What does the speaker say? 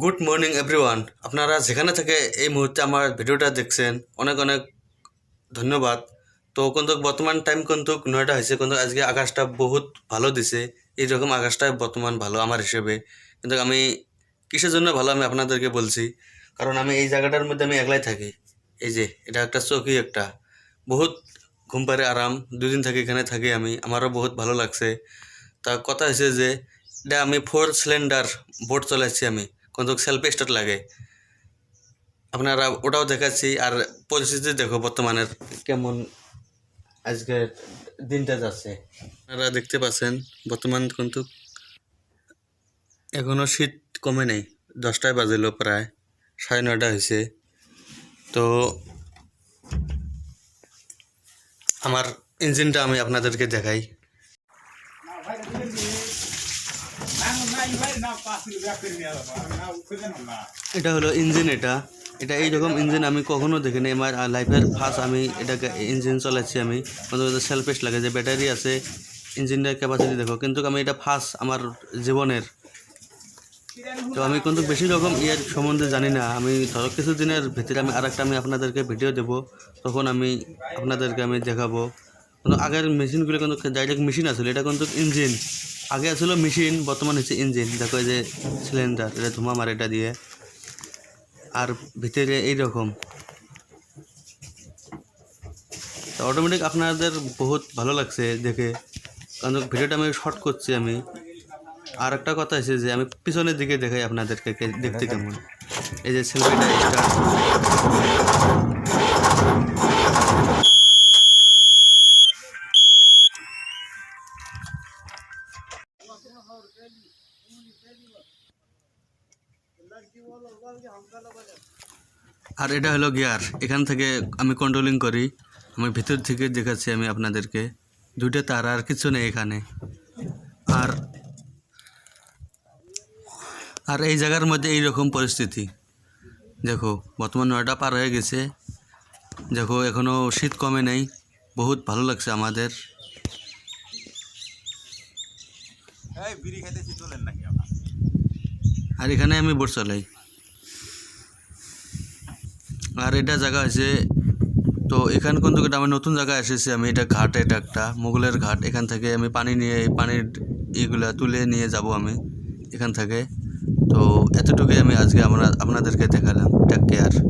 Good morning everyone. আপনারা যেখানে থেকে এই মুহূর্তে আমার ভিডিওটা দেখছেন অনেক অনেক ধন্যবাদ। তো কিন্তু বর্তমান টাইম কিন্তু 9টা হয়েছে, কিন্তু আজকে আকাশটা বহুত ভালো দিছে। এইরকম আকাশটা বর্তমান ভালো আমার হিসেবে। কিন্তু আমি কিসের জন্য ভালো আমি আপনাদেরকে বলছি, কারণ আমি এই জায়গাটার মধ্যে আমি একলাই থাকি। এই যে এটা একটা চৌকি, একটা বহুত ঘুম পাড়ে আরাম। 2 দিন থেকে এখানে থাকি আমি, আমারও বহুত ভালো লাগছে। তা কথা হয়েছে যে এটা আমি 4 সিলিন্ডার বোট চলাচ্ছি আমি, কিন্তু সেলফ স্টার্ট লাগে। আপনারা ওটাও দেখাচ্ছি, আর পরিস্থিতি দেখো বর্তমানের কেমন আজকে দিনটা যাচ্ছে। আপনারা দেখতে পাচ্ছেন বর্তমান কিন্তু এখনো শীত কমে নেই, 10টায় বাজিল, প্রায় 9:30 হয়েছে। তো আমার ইঞ্জিনটা আমি আপনাদেরকে দেখাই। এটা হলো ইঞ্জিন। এটা এটা এইরকম ইঞ্জিন আমি কখনো দেখিনি আমার লাইফের ফার্স্ট। আমি এটাকে ইঞ্জিন চালাচ্ছি আমি, সেলফ টেস্ট লাগে যে ব্যাটারি আছে, ইঞ্জিনটার ক্যাপাসিটি দেখো, কিন্তু আমি এটা ফার্স্ট আমার জীবনের। তো আমি কিন্তু বেশি রকম ইয়ের সম্বন্ধে জানি না। আমি ধরো কিছুদিনের ভিতরে আমি আরেকটা আমি আপনাদেরকে ভিডিও দেবো, তখন আমি আপনাদেরকে আমি দেখাবো। কিন্তু আগের মেশিনগুলো কিন্তু ডাইরেক্ট মেশিন আসলে, এটা কিন্তু ইঞ্জিন। আগে আসলে মেশিন, বর্তমান হচ্ছে ইঞ্জিন। দেখো এই যে সিলিন্ডার, এটা ধোঁয়া মারে এটা দিয়ে, আর ভিতরে এইরকম। তো অটোমেটিক আপনাদের বহুত ভালো লাগছে দেখে, কারণ ভিডিওটা আমি শর্ট করছি আমি। আর একটা কথা আছে যে আমি পিছনের দিকে দেখাই আপনাদেরকে দেখতে কেমন। এই যে সেলফিটা স্টার্ট। আর এটা হলো গিয়ার, এখান থেকে আমি কন্ট্রোলিং করি। আমি ভিতর থেকে দেখাচ্ছি আমি আপনাদেরকে। 2টা তার, আর কিছু নেই এখানে। আর আর এই জায়গার মধ্যে এইরকম পরিস্থিতি দেখো, বর্তমান 9টা পার হয়ে গেছে। দেখো এখনও শীত কমে নেই, বহুত ভালো লাগছে আমাদের। আর এখানে আমি বোট চালাই। আর এটা জায়গা আছে, তো এখান কিন্তু আমি নতুন জায়গায় এসেছি আমি। এটা ঘাট, এটা একটা মোগলের ঘাট। এখান থেকে আমি পানি নিয়ে, পানির ইগুলা তুলে নিয়ে যাব আমি এখান থেকে। তো এতটুকুই আমি আজকে আপনাদেরকে দেখালাম। Take care.